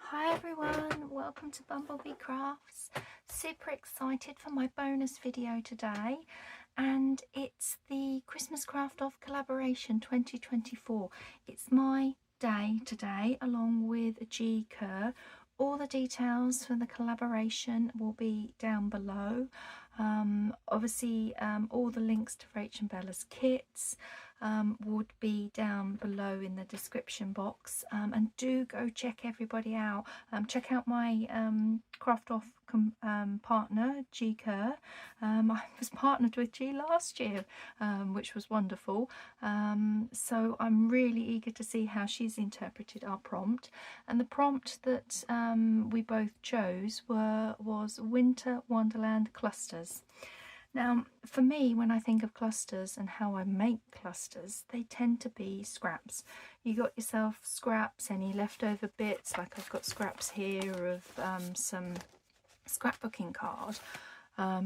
Hi everyone, welcome to BumbleBeeCrafts. Super excited for my bonus video today, and it's the Christmas Craft Off Collaboration 2024. It's my day today along with G Kerr. All the details for the collaboration will be down below. Obviously all the links to Rach and Bella's kits would be down below in the description box, and do go check everybody out. Check out my Craft Off partner, G Kerr. I was partnered with G last year, which was wonderful. So I'm really eager to see how she's interpreted our prompt. And the prompt that we both chose was Winter Wonderland Clusters. Now, for me, when I think of clusters and how I make clusters, they tend to be scraps. You got yourself scraps, any leftover bits, like I've got scraps here of some scrapbooking card,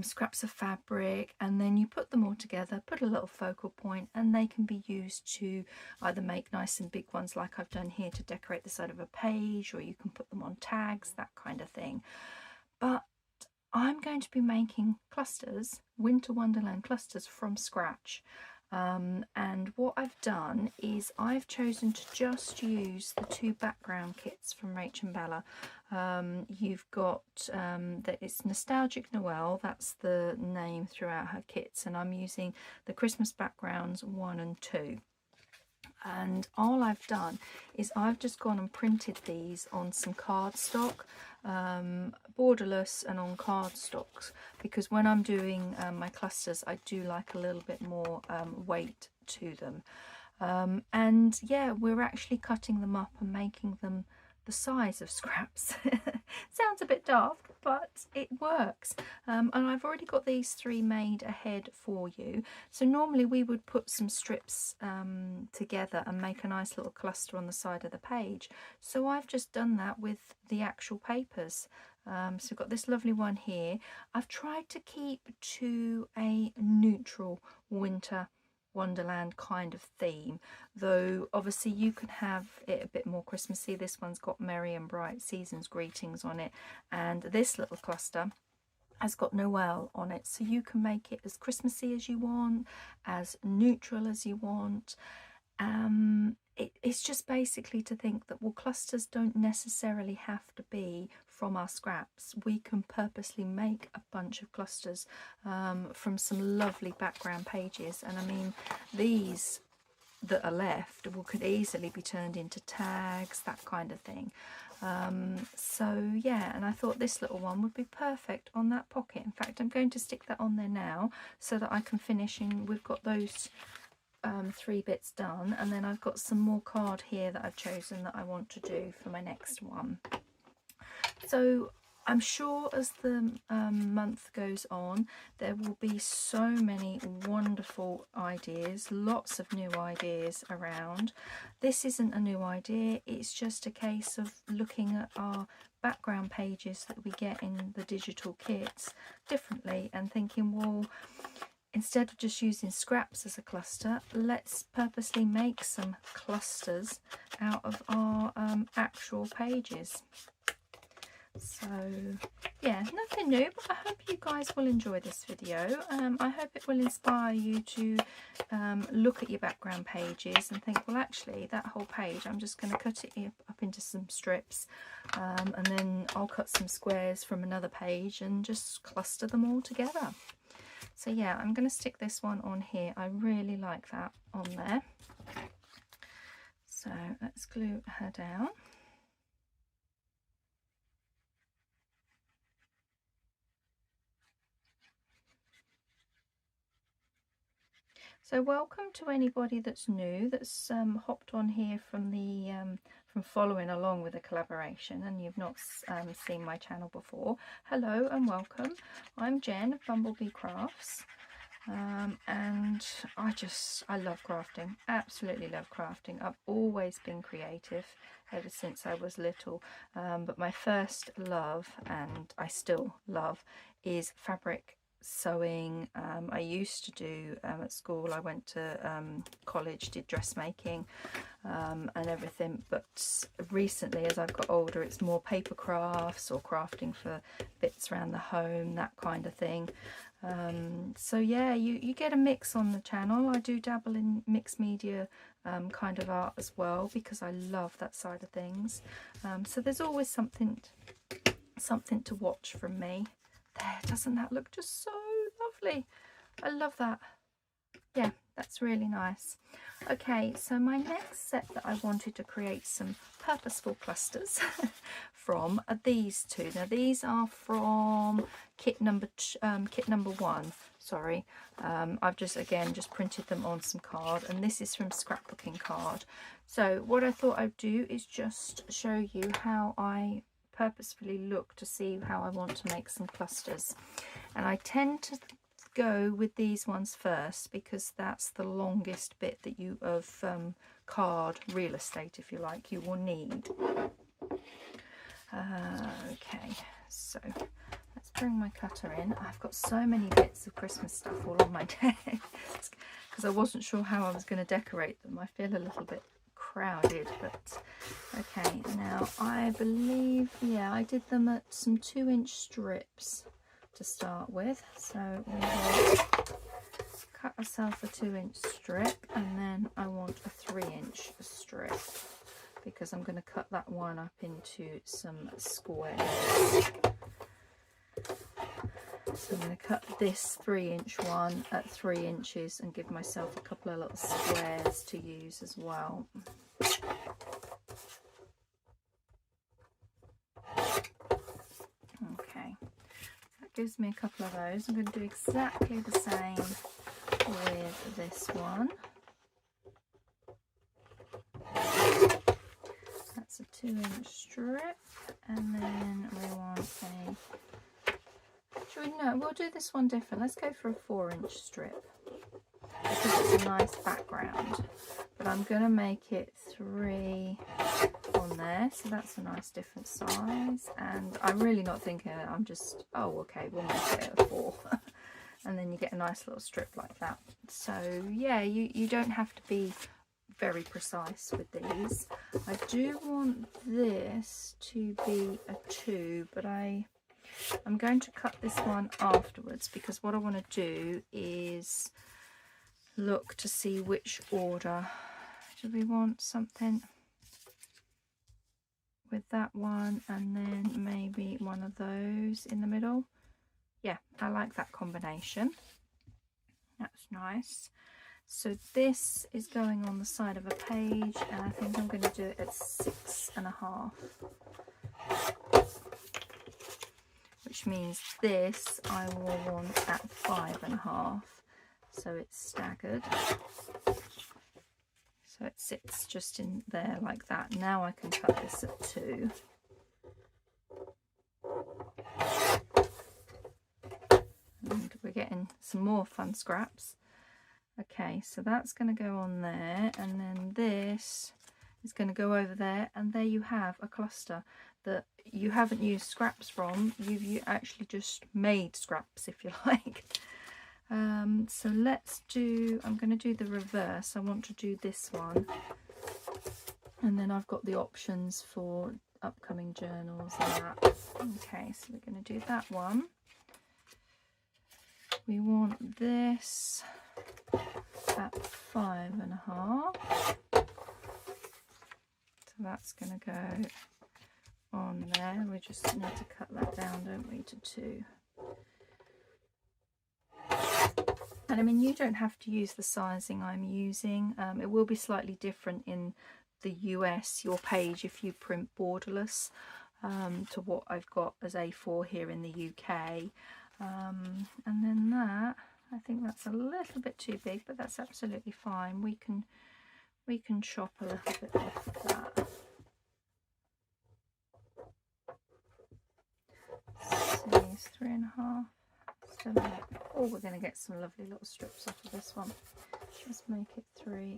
scraps of fabric, and then you put them all together, put a little focal point, and they can be used to either make nice and big ones like I've done here to decorate the side of a page, or you can put them on tags, that kind of thing. But I'm going to be making clusters, Winter Wonderland clusters, from scratch. And what I've done is I've chosen to just use the two background kits from Rach and Bella. You've got that it's Nostalgic Noel, that's the name throughout her kits, and I'm using the Christmas backgrounds 1 and 2. And all I've done is I've just gone and printed these on some cardstock, borderless and on cardstocks, because when I'm doing my clusters I do like a little bit more weight to them. And yeah, we're actually cutting them up and making them the size of scraps. Sounds a bit daft, but it works. And I've already got these 3 made ahead for you. So normally we would put some strips together and make a nice little cluster on the side of the page. So I've just done that with the actual papers. So I've got this lovely one here. I've tried to keep to a neutral winter Wonderland kind of theme, though obviously you can have it a bit more Christmassy. This one's got Merry and Bright Seasons Greetings on it, and this little cluster has got Noel on it, so you can make it as Christmassy as you want, as neutral as you want. It's just basically to think that, well, clusters don't necessarily have to be from our scraps. We can purposely make a bunch of clusters from some lovely background pages, and I mean, these that are left could easily be turned into tags, that kind of thing. So yeah, and I thought this little one would be perfect on that pocket. In fact, I'm going to stick that on there now so that I can finish, and we've got those 3 bits done, and then I've got some more card here that I've chosen that I want to do for my next one. So I'm sure as the month goes on, there will be so many wonderful ideas, lots of new ideas around. This isn't a new idea, it's just a case of looking at our background pages that we get in the digital kits differently and thinking, well, instead of just using scraps as a cluster, let's purposely make some clusters out of our actual pages. So yeah, nothing new, but I hope you guys will enjoy this video. I hope it will inspire you to look at your background pages and think, well, actually that whole page, I'm just going to cut it up into some strips, and then I'll cut some squares from another page and just cluster them all together. So yeah, I'm going to stick this one on here. I really like that on there. So let's glue her down. So welcome to anybody that's new, that's hopped on here from the from following along with the collaboration and you've not seen my channel before. Hello and welcome. I'm Jen of BumbleBeeCrafts, and I love crafting, absolutely love crafting. I've always been creative ever since I was little, but my first love, and I still love, is fabric sewing. I used to do at school, I went to college, did dressmaking, and everything, but recently as I've got older it's more paper crafts or crafting for bits around the home, that kind of thing. So yeah, you get a mix on the channel. I do dabble in mixed media kind of art as well, because I love that side of things. So there's always something to watch from me. There, doesn't that look just so lovely? I love that. Yeah, that's really nice. Okay, so my next set that I wanted to create some purposeful clusters from are these two. Now these are from kit number 1. Sorry, I've just printed them on some card, and this is from scrapbooking card. So what I thought I'd do is just show you how I purposefully look to see how I want to make some clusters, and I tend to go with these ones first because that's the longest bit that you of card real estate, if you like, you will need. Okay, so let's bring my cutter in. I've got so many bits of Christmas stuff all on my desk because I wasn't sure how I was going to decorate them. I feel a little bit crowded, but okay. Now I believe, yeah, I did them at some 2-inch strips to start with, so we will cut ourselves a 2-inch strip, and then I want a 3-inch strip because I'm going to cut that one up into some squares. So I'm going to cut this 3-inch one at 3 inches and give myself a couple of little squares to use as well. Okay. Gives me a couple of those. I'm going to do exactly the same with this one. That's a 2-inch strip, and then we want we'll do this one different. Let's go for a 4-inch strip because it's a nice background, but I'm going to make it 3 on there, so that's a nice different size. And I'm really not thinking it, I'm just, oh okay, we'll make it a 4 and then you get a nice little strip like that. So yeah, you don't have to be very precise with these. I do want this to be a 2, but I'm going to cut this one afterwards because what I want to do is look to see which order. Do we want something with that one and then maybe one of those in the middle? Yeah, I like that combination. That's nice. So this is going on the side of a page, and I think I'm going to do it at 6.5, which means this I will want at 5.5, so it's staggered. So it sits just in there like that. Now I can cut this at 2. And we're getting some more fun scraps. Okay, so that's going to go on there, and then this is going to go over there, and there you have a cluster that you haven't used scraps from. You actually just made scraps, if you like. So let's do, I'm going to do the reverse. I want to do this one, and then I've got the options for upcoming journals and that. Okay, so we're going to do that one. We want this at 5.5, so that's going to go on there. We just need to cut that down, don't we, to 2. And I mean, you don't have to use the sizing I'm using. It will be slightly different in the US, your page, if you print borderless, to what I've got as A4 here in the UK. And then that, I think that's a little bit too big, but that's absolutely fine. We can chop a little bit off that. See, it's 3.5. Oh, we're going to get some lovely little strips off of this one. Let's make it 3.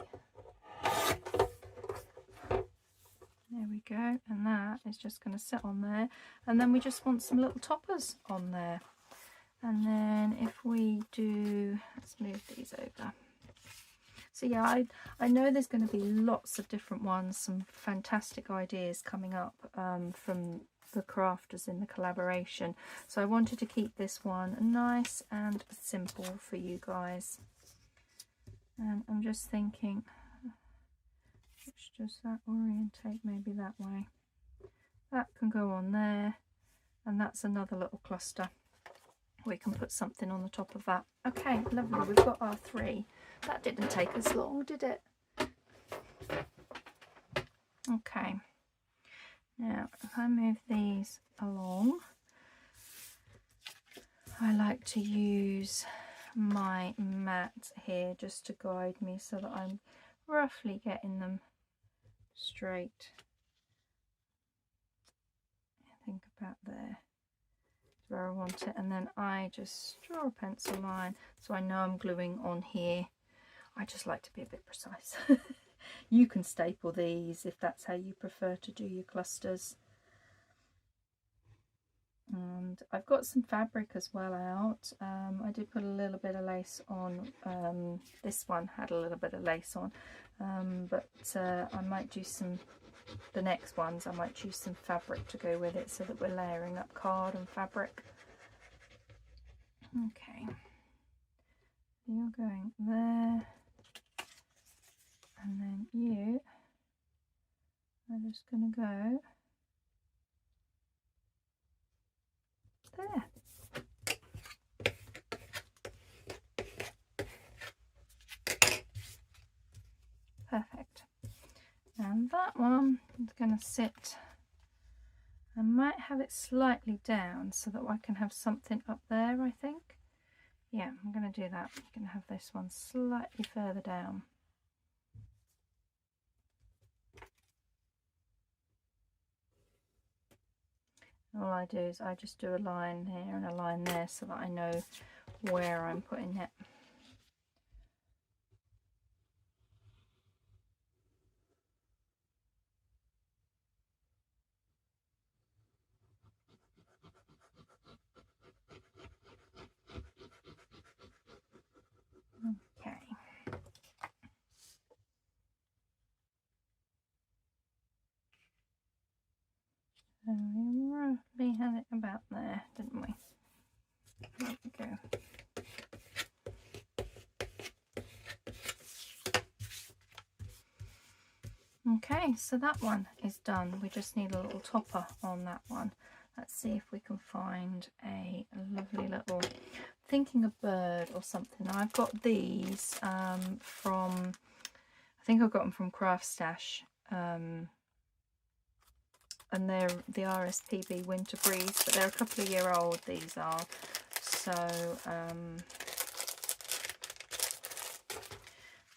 There we go, and that is just going to sit on there, and then we just want some little toppers on there. And then if we do, let's move these over. So yeah, I know there's going to be lots of different ones, some fantastic ideas coming up from the crafters in the collaboration. So I wanted to keep this one nice and simple for you guys. And I'm just thinking, which does that orientate? Maybe that way. That can go on there, and that's another little cluster. We can put something on the top of that. Okay, lovely. We've got our 3. That didn't take us long, did it? Okay. Now, if I move these along, I like to use my mat here just to guide me so that I'm roughly getting them straight. I think about there. Where I want it, and then I just draw a pencil line so I know I'm gluing on here. I just like to be a bit precise. You can staple these if that's how you prefer to do your clusters. And I've got some fabric as well out. I did put a little bit of lace on. This one had a little bit of lace on, but I might do some, the next ones I might use some fabric to go with it so that we're layering up card and fabric. Okay, you're going there, and then you are just going to go there. Perfect. And that one is going to sit, I might have it slightly down so that I can have something up there, I think. Yeah, I'm going to do that. I'm going to have this one slightly further down. All I do is I just do a line here and a line there so that I know where I'm putting it. Okay. So we roughly had it about there, didn't we? There we go. Okay, so that one is done. We just need a little topper on that one. Let's see if we can find a lovely little, thinking a bird or something. Now I've got these from, I think I've got them from Craft Stash, and they're the RSPB Winter Breeze, but they're a couple of year old, these are. So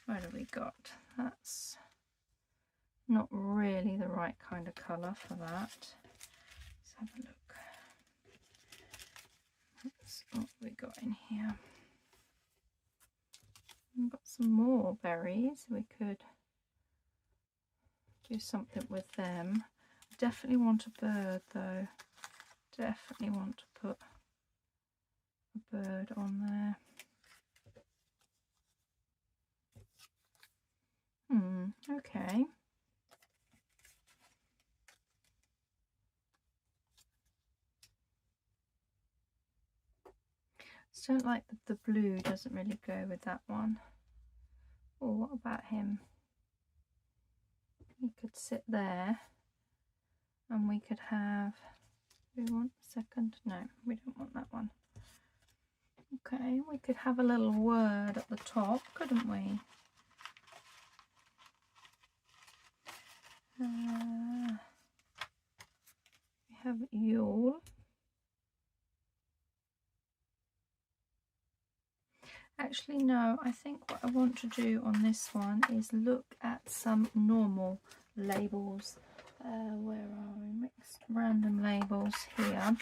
what have we got? That's not really the right kind of colour for that. Let's have a look. That's what we got in here. We've got some more berries. We could do something with them. Definitely want a bird though. Definitely want to put a bird on there. Okay. Just don't like the blue, doesn't really go with that one. Or what about him? He could sit there and we could have, do we want a second? No, we don't want that one. Okay, we could have a little word at the top, couldn't we? We have Yule. Actually, no, I think what I want to do on this one is look at some normal labels. Where are we? Mixed random labels here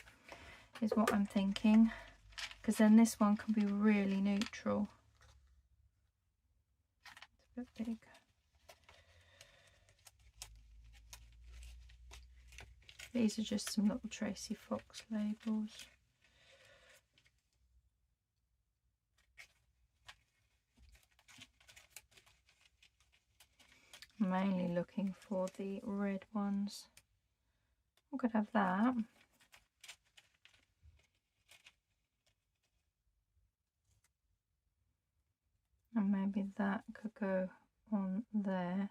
is what I'm thinking, because then this one can be really neutral. It's a bit big. These are just some little Tracy Fox labels. mainly looking for the red ones. I could have that. And maybe that could go on there,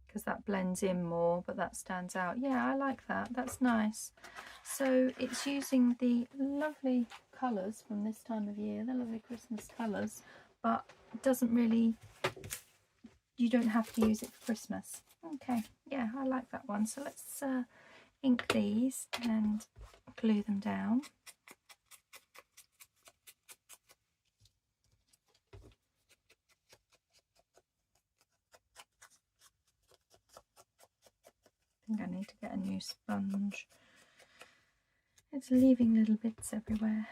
because that blends in more, but that stands out. Yeah, I like that. That's nice. So it's using the lovely colours from this time of year, the lovely Christmas colours, but it doesn't really, you don't have to use it for Christmas. Okay, yeah, I like that one. So let's ink these and glue them down. I think I need to get a new sponge. It's leaving little bits everywhere.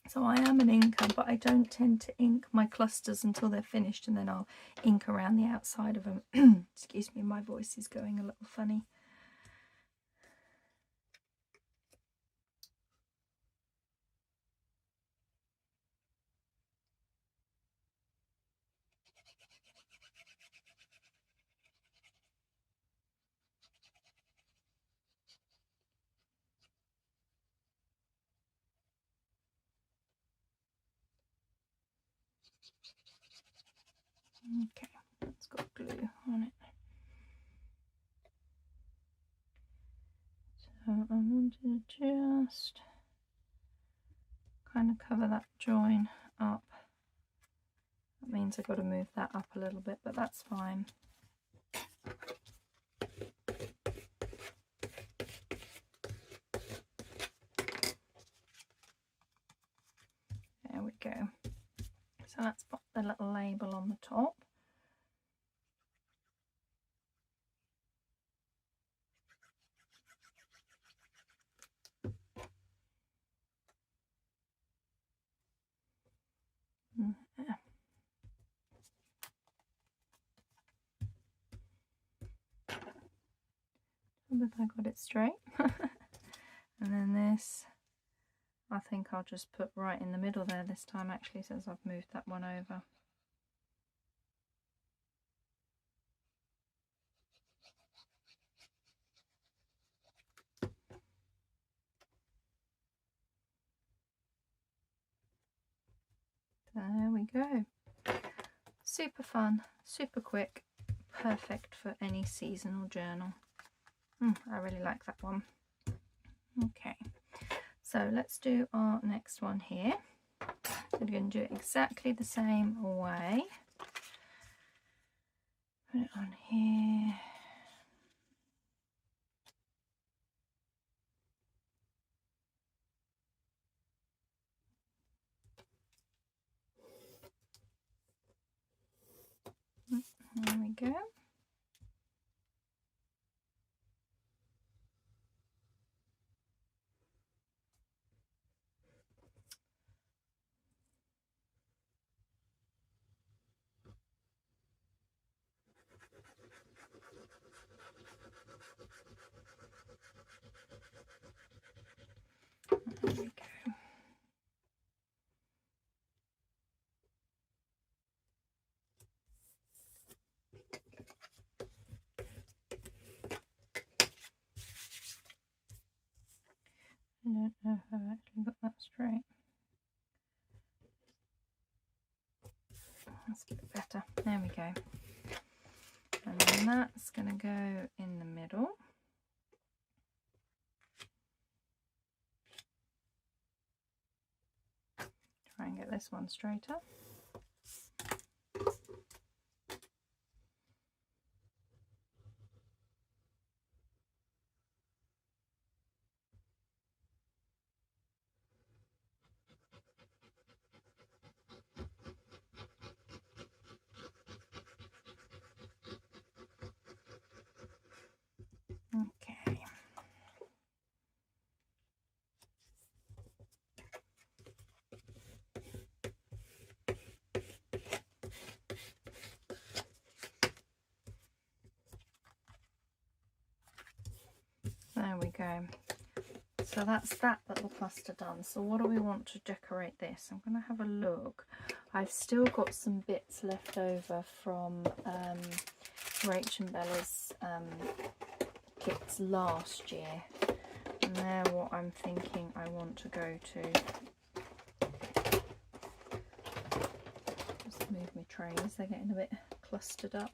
So I am an inker, but I don't tend to ink my clusters until they're finished, and then I'll ink around the outside of them. Excuse me, my voice is going a little funny. Okay, it's got glue on it. So I wanted to just kind of cover that join up. That means I've got to move that up a little bit, but that's fine. There we go. So let's put the little label on the top. There. But I got it straight. And then this, I think I'll just put right in the middle there this time, actually, since I've moved that one over. There we go. Super fun, super quick, perfect for any seasonal journal. I really like that one. Okay, so let's do our next one here. So we're going to do it exactly the same way. Put it on here. There we go. There we go. I don't know if I've actually got that straight. Let's get it better. There we go. And then that's going to go in the middle. Try and get this one straighter. Okay. So that's that little cluster done. So what do we want to decorate this? I'm going to have a look. I've still got some bits left over from Rach and Bella's kits last year. And they're what I'm thinking I want to go to. Just move my trays, they're getting a bit clustered up.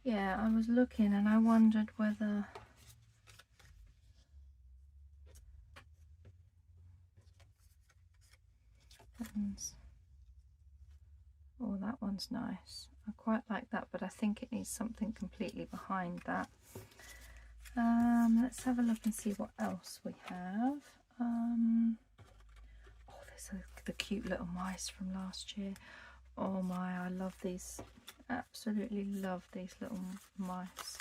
Yeah, I was looking and I wondered whether... Oh, that one's nice. I quite like that, but I think it needs something completely behind that. Let's have a look and see what else we have. Oh, there's the cute little mice from last year. Oh my, I love these. Absolutely love these little mice.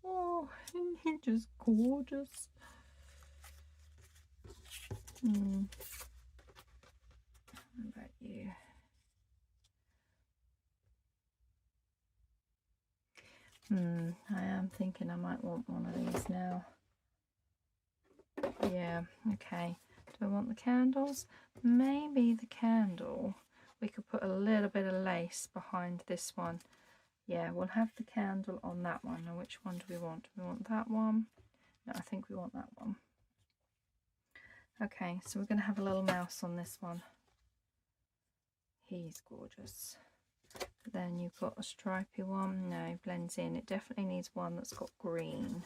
Oh, isn't he just gorgeous? What about you? I am thinking I might want one of these now. Yeah, okay. Do I want the candles? Maybe the candle. We could put a little bit of lace behind this one. Yeah, we'll have the candle on that one. Now, which one do we want? Do we want that one? No, I think we want that one. Okay, so we're going to have a little mouse on this one. He's gorgeous. Then you've got a stripy one. No, blends in. It definitely needs one that's got green.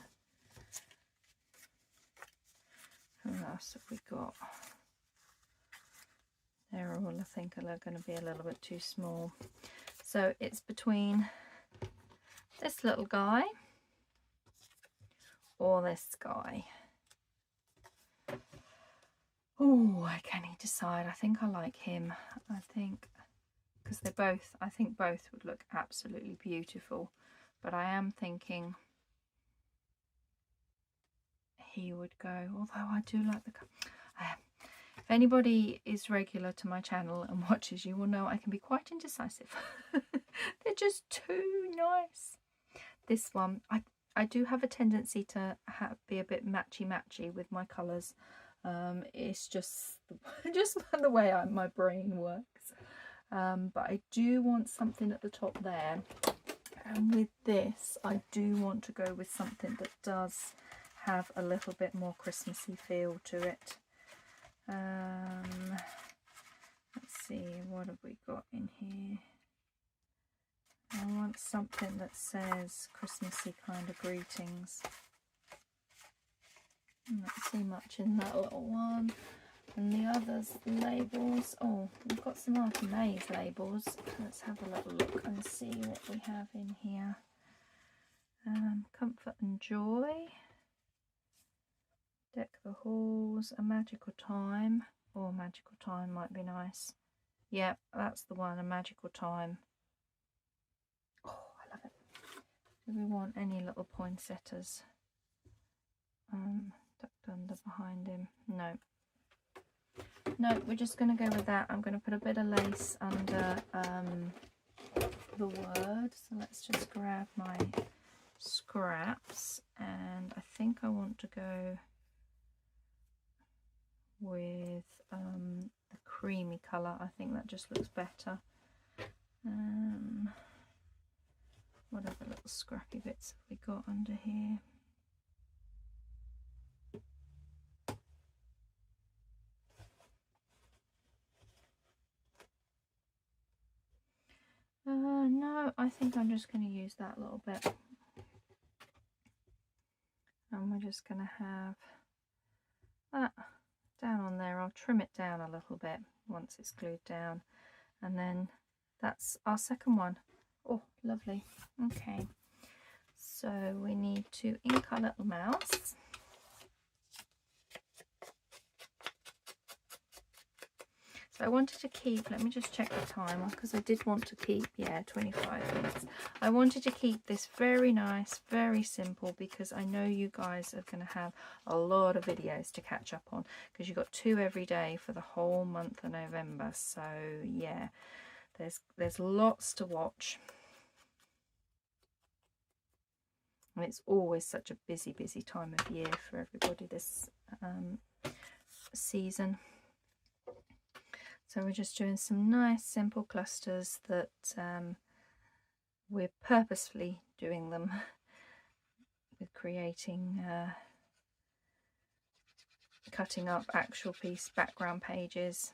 Who else have we got? They're all, I think, are going to be a little bit too small. So it's between this little guy or this guy. Oh, can he decide? I think I like him. I think, because they're both, I think both would look absolutely beautiful. But I am thinking he would go, although I do like the... If anybody is regular to my channel and watches, you will know I can be quite indecisive. They're just too nice. This one, I do have a tendency to be a bit matchy with my colours. It's just the way my brain works. But I do want something at the top there. And with this, I do want to go with something that does have a little bit more Christmassy feel to it. Let's see, what have we got in here? I want something that says Christmassy kind of greetings. Not see much in that little one. And the others, the labels. Oh, we've got some Artie Mays labels. Let's have a little look and see what we have in here. Comfort and Joy. Deck the Halls. A Magical Time. Oh, Magical Time might be nice. Yep, that's the one, A Magical Time. Oh, I love it. Do we want any little poinsettias? Ducked under behind him. No. No, we're just going to go with that. I'm going to put a bit of lace under the word. So let's just grab my scraps. And I think I want to go with the creamy colour. I think that just looks better. What other little scrappy bits have we got under here? No, I think I'm just going to use that little bit. And we're just going to have that down on there. I'll trim it down a little bit once it's glued down. And then that's our second one. Oh, lovely. Okay. So we need to ink our little mouse. So I wanted to keep, let me just check the time, because I did want to keep, yeah, 25 minutes. I wanted to keep this very nice, very simple, because I know you guys are going to have a lot of videos to catch up on, because you've got 2 every day for the whole month of November. So yeah, there's lots to watch. And it's always such a busy time of year for everybody this season. So we're just doing some nice simple clusters that we're purposefully doing them with creating cutting up actual piece background pages.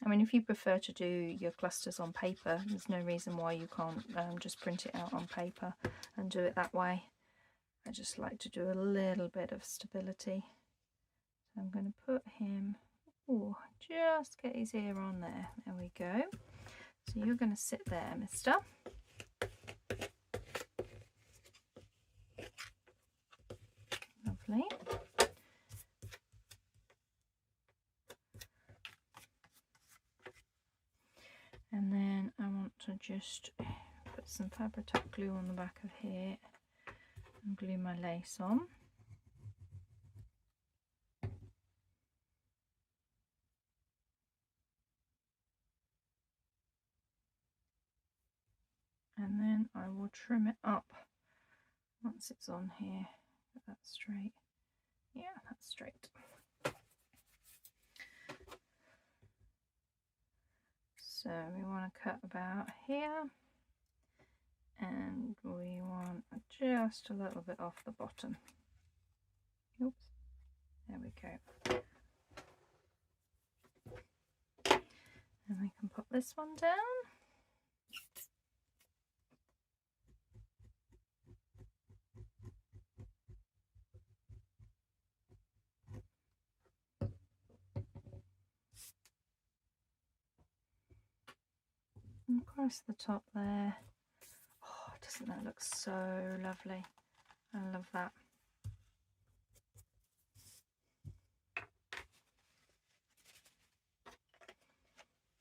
I mean, if you prefer to do your clusters on paper, there's no reason why you can't just print it out on paper and do it that way. I just like to do a little bit of stability. So I'm going to put him, oh, just get his ear on there. There we go. So you're going to sit there, mister. Lovely. And then I want to just put some Fabri-Tac glue on the back of here and glue my lace on. And then I will trim it up once it's on here. Get that straight. Yeah, that's straight. So we want to cut about here, and we want just a little bit off the bottom. Oops, there we go. And we can put this one down. And across the top there. Oh, doesn't that look so lovely? I love that.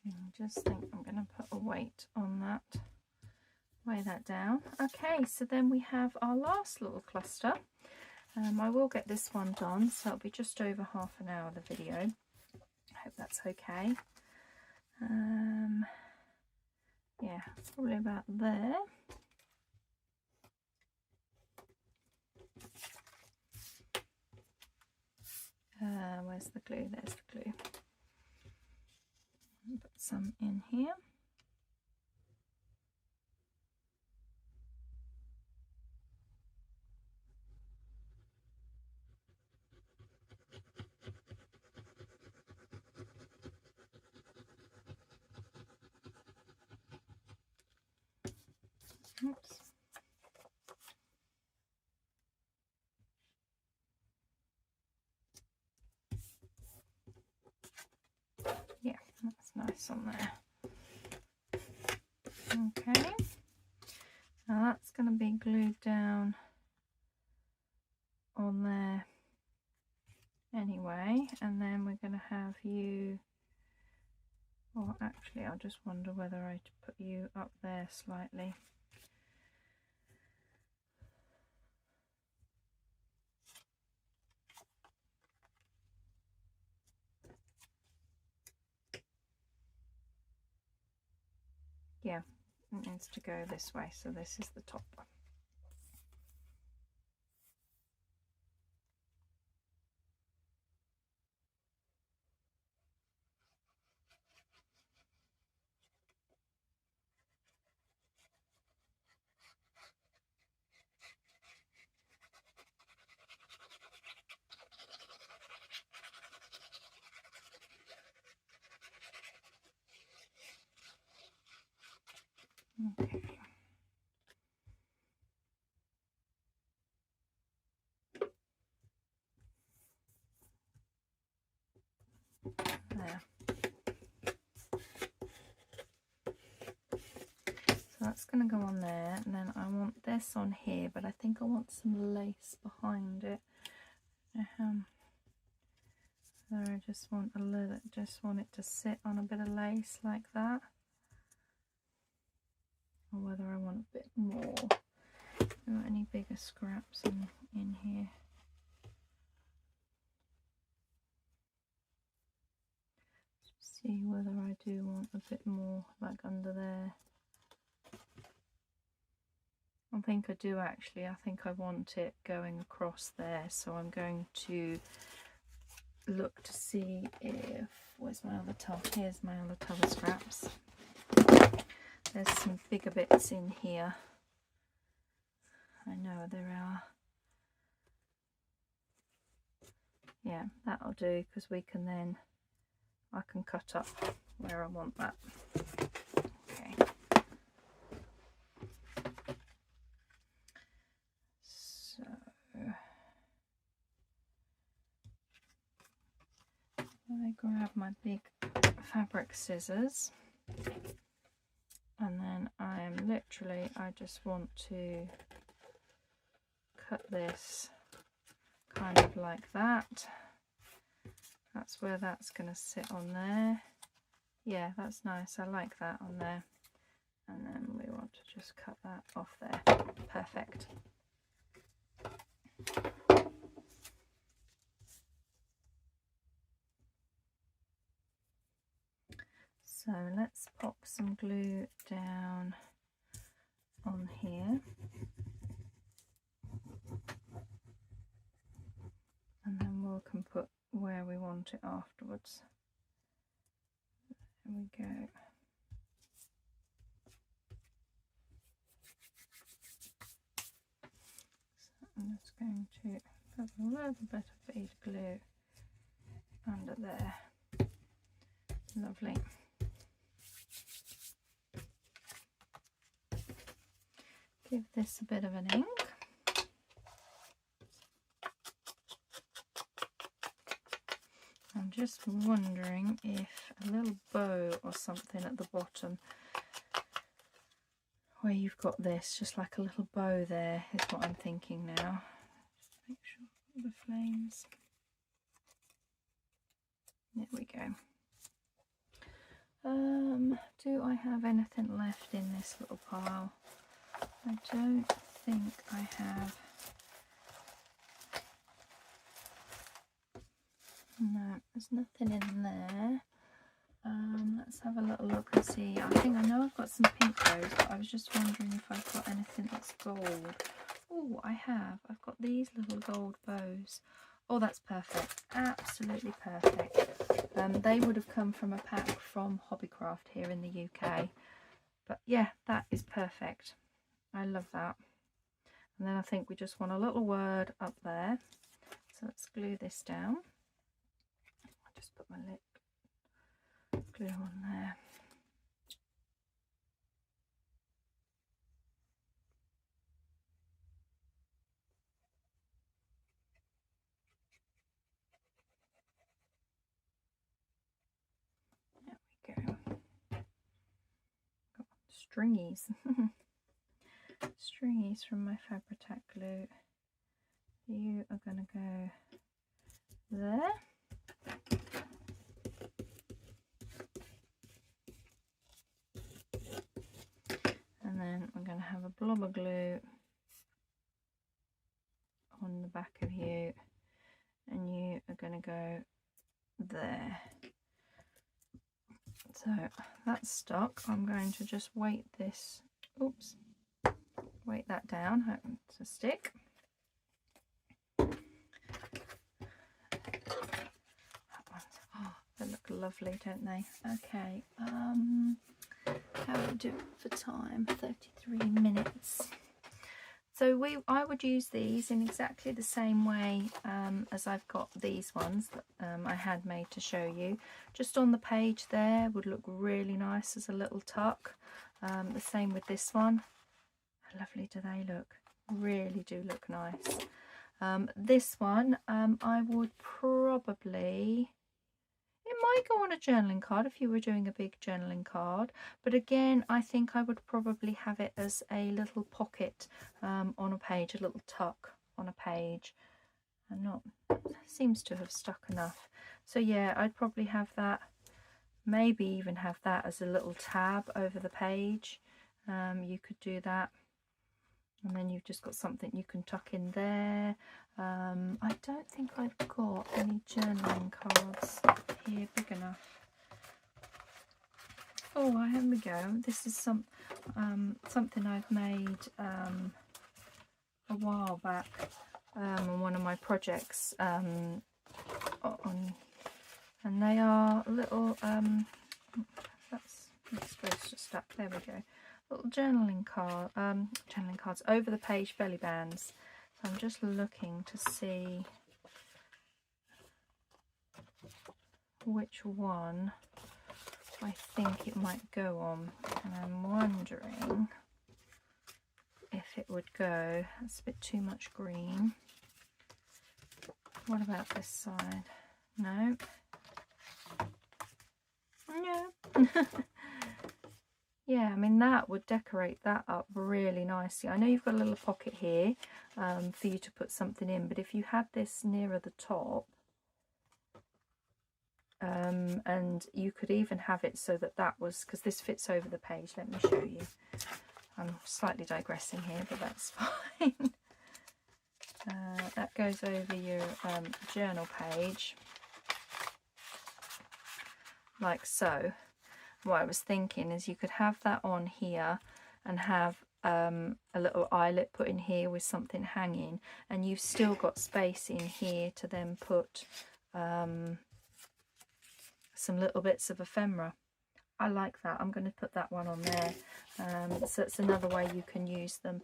I just think I'm going to put a weight on that, weigh that down. Okay, so then we have our last little cluster. I will get this one done, so it'll be just over half an hour, the video. I hope that's okay. Yeah, probably about there. Where's the glue? There's the glue. Put some in here. Oops. Yeah, that's nice on there. Okay, now that's going to be glued down on there anyway, and then we're going to have you, or actually I just wonder whether I put you up there slightly. Yeah, it needs to go this way, so this is the top. Okay. There. So that's going to go on there, and then I want this on here, but I think I want some lace behind it. So I just want a little, just want it to sit on a bit of lace like that, or whether I want a bit more. Not any bigger scraps in here. See whether I do want a bit more, like under there. I think I do actually. I think I want it going across there, so I'm going to look to see if, where's my other tub? Here's my other tub of scraps. There's some bigger bits in here. I know there are. Yeah, that'll do, because we can then, I can cut up where I want that. Okay. So I grab my big fabric scissors, and then I just want to cut this kind of like that. That's where that's going to sit on there. Yeah, that's nice. I like that on there. And then we want to just cut that off there. Perfect. So let's pop some glue down on here. And then we can put where we want it afterwards. There we go. So I'm just going to put a little bit of bead glue under there. Lovely. Give this a bit of an ink. I'm just wondering if a little bow or something at the bottom where you've got this, just like a little bow there, is what I'm thinking now. Just make sure the flames. There we go. Do I have anything left in this little pile? I don't think I have. No, there's nothing in there. Let's have a little look and see. I know I've got some pink bows, but I was just wondering if I've got anything that's gold. Oh, I have. I've got these little gold bows. Oh, that's perfect. Absolutely perfect. They would have come from a pack from Hobbycraft here in the UK. But yeah, that is perfect. I love that. And then I think we just want a little word up there. So let's glue this down. I'll just put my lip glue on there. There we go. Got stringies. Stringies from my Fabri-Tac glue. You are going to go there. And then I'm going to have a blob of glue on the back of you, and you are going to go there. So that's stuck. I'm going to just weight this, oops, weight that down to stick. That one's, oh, they look lovely, don't they? Okay, how do we do for time? 33 minutes. So I would use these in exactly the same way as I've got these ones that I had made to show you. Just on the page there would look really nice as a little tuck. The same with this one. How lovely do they look? Really do look nice. This one I would probably... It might go on a journaling card if you were doing a big journaling card, but again I think I would probably have it as a little pocket on a page, a little tuck on a page. Seems to have stuck enough. So yeah, I'd probably have that, maybe even have that as a little tab over the page. You could do that, and then you've just got something you can tuck in there. I don't think I've got any journaling cards here big enough. Oh, here we go. This is something I've made a while back on one of my projects and they are little that's supposed to stuck. There we go. Little journaling cards over the page belly bands. So I'm just looking to see which one I think it might go on, and I'm wondering if it would go. That's a bit too much green. What about this side? No. No. Yeah, I mean, that would decorate that up really nicely. I know you've got a little pocket here for you to put something in, but if you had this nearer the top, and you could even have it so that that was, because this fits over the page. Let me show you. I'm slightly digressing here, but that's fine. That goes over your journal page, like so. What I was thinking is you could have that on here and have a little eyelet put in here with something hanging, and you've still got space in here to then put some little bits of ephemera. I like that. I'm going to put that one on there. So it's another way you can use them.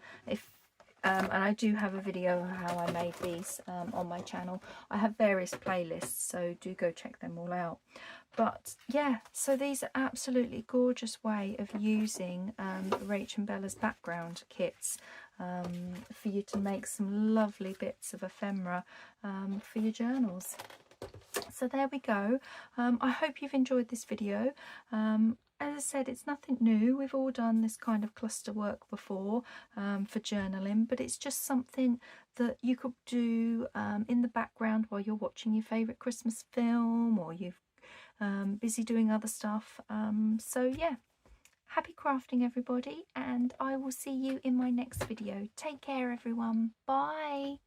And I do have a video of how I made these on my channel. I have various playlists, so do go check them all out. But yeah, so these are absolutely gorgeous way of using Rach and Bella's background kits for you to make some lovely bits of ephemera for your journals. So there we go. I hope you've enjoyed this video. As I said, it's nothing new. We've all done this kind of cluster work before for journaling, but it's just something that you could do in the background while you're watching your favourite Christmas film, or you're busy doing other stuff. So yeah, happy crafting everybody, and I will see you in my next video. Take care everyone. Bye.